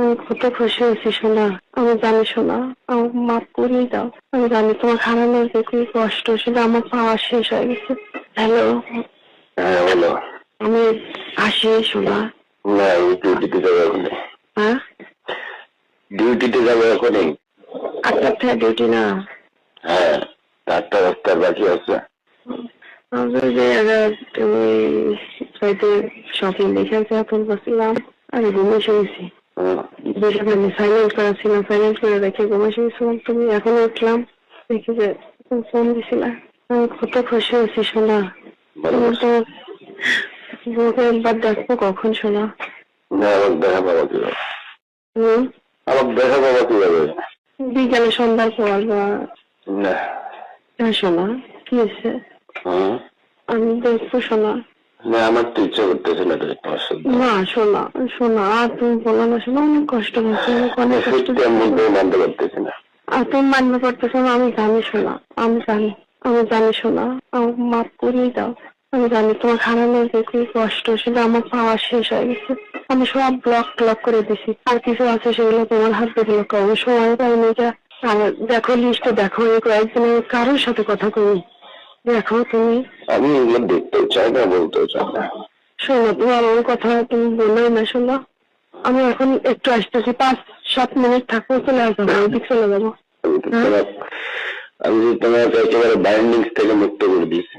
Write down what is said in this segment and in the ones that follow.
আমি কত খুশি হয়েছি সোনা। আমি জানি সোনা, আমাকে মাফ করেই দাও। আমি জানি তোমার হারানোর যে কি কষ্ট, সেটা আমার পাওয়া শেষ হয়ে গেছে। হ্যালো, হ্যাঁ বলো। আমি আসি সোনা। না, আমি ডিউটিতে যাবো এখনই। হ্যাঁ, ডিউটিতে যাবো এখনই। 8টার থেকে ডিউটি না? হ্যাঁ, 4টা রাস্তার বাকি আছে। তুমি শপিং দেখে ফোন করছিলাম, আমি ঘুমে শুয়েছি। সাইলেন্ট করা ছিল, সাইলেন্ট করে রেখে ঘুমে শুয়েছিলাম। তুমি এখন উঠলাম, দেখি যে তুমি ফোন দিছিলা। আমি কত খুশি হয়েছি সোনা। তুমি তো তোমাকে একবার দেখবো কখন সোনা? না, আমার দেখা পাবো কিভাবে? হম, আমার দেখা পাবো কিভাবে? বিকালে সন্ধ্যার পর বা। না। হ্যাঁ সোনা, কি হয়েছে? আমি দেখবো সোনা। না, আমার তো ইচ্ছা করতেছে না তোমার সাথে। না সোনা, সোনা আর তুমি বলো না সোনা, অনেক কষ্ট হচ্ছে, অনেক কষ্ট মানতে পারতেছি না। আর তুমি মান্য করতেছো না। আমি জানি সোনা, আমি জানি সোনা, আমাকে মাফ করেই দাও। আমি জানি তোমার হারানোর যে কি কষ্ট, সেটা আমার পাওয়া শেষ হয়ে গেছে। আমি সব ব্লক করে দিছি, আর কিছু আছে সেগুলো তোমার হাত থেকে ব্লক করবো। সময় পাইনি এটা। আর দেখো লিস্টে, দেখো এই কয়েকদিন কারোর সাথে কথা কইনি। দেখো তুমি, আমি এগুলো দেখতেও চাই না, বলতেও চাই না। শোনো, তোমার ওই কথা তুমি বললে না শোনো। আমি এখন একটু আসতেছি, 5-7 মিনিট থাকবো, চলে আসবো, ওইদিক চলে যাবো। আমি তোমাকে একেবারে বাইন্ডিংস থেকে মুক্ত করে দিয়েছি।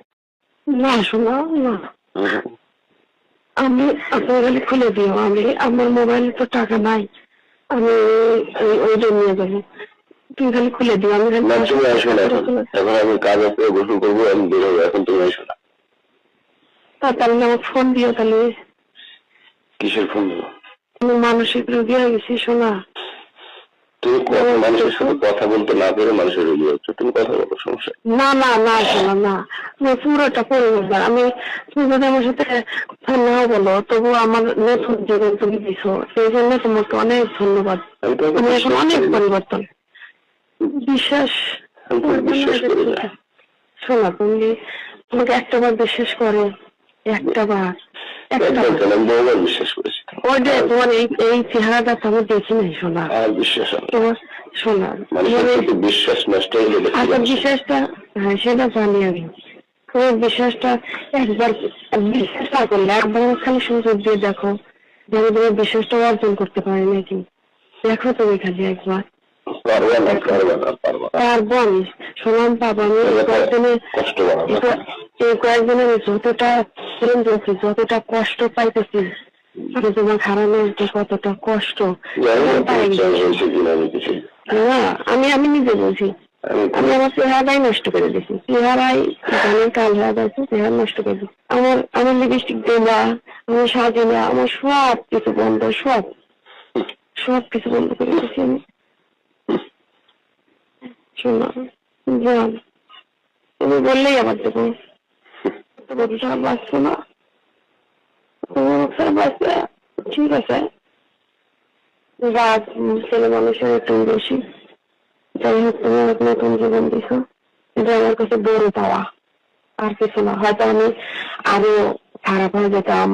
না শোনো না, আমি আপনার খালি খুলে দিও। আমার মোবাইলে তো টাকা নাই, আমি ওইটা নিয়ে যাবো। তুমি খালি খুলে দিও। আমি তুমি আসো না এখন আমি কাজ আছে, গোসল করবো, আমি বেরোবো। এখন তুমি আসো না। তাহলে আমার ফোন দিও তাহলে। কিসের ফোন দেবো? আমি মানসিক রোগী হয়ে গেছি সোনা। তুমি মানুষের সাথে কথা বলতে না পেরে মানুষের রোগী হচ্ছে। তুমি কথা বলো, সমস্যা না না না শোনা না, আমি পুরোটা পরিবার। তুমি যদি আমার সাথে কথা নাও বলো, তবু আমার নতুন জীবন তুমি দিছো, সেই জন্য তোমাকে অনেক ধন্যবাদ। আমি এখন অনেক পরিবর্তন। বিশ্বাস করি না। শোনা, তুমি তোমাকে একটাবার বিশ্বাস করো, একটাবার বিশ্বাস করেছি। ওই যে তোমার এই চেহারাটা তো আমি দেখি নাই সোনা। বিশ্বাস তোমার শোনা, বিশ্বাস নষ্ট হয়ে গেলে আচ্ছা বিশ্বাসটা, হ্যাঁ সেটা জানি আমি। তোমার বিশ্বাসটা একবার, বিশ্বাস না করলে একবার খালি সুযোগ দিয়ে দেখো, যেন তোমার বিশ্বাসটা অর্জন করতে পারে নাকি। দেখো তুমি খালি একবার। পারবো আমি, শোনাম পাবো আমি। এই কয়েকদিনের যতটা কষ্ট পাইতেছি, তোমার হারানোর যে কতটা কষ্ট না, আমি নিজে বলছি। আমি আমার চেহারাই নষ্ট করে দিছি, চেহারাই জানি কাল হয়ে গেছে, চেহারা নষ্ট করে দিচ্ছি। আমার লিপস্টিক দেওয়া, আমার সাজেনা, আমার সব কিছু বন্ধ, সব কিছু বন্ধ করে দিচ্ছি আমি। শোনা জান, তুমি বললেই আবার দেবো। বলতে বাঁচছো না, বাঁচবে। ঠিক আছে, রাত ছেলে মানুষের একটু বেশি। যাই হোক, তুমি এক নতুন জীবন দিছো, এটা আমার কাছে বড় পাওয়া, আর কিছু না। হয়তো আমি আরো খারাপ হয়ে যেতাম।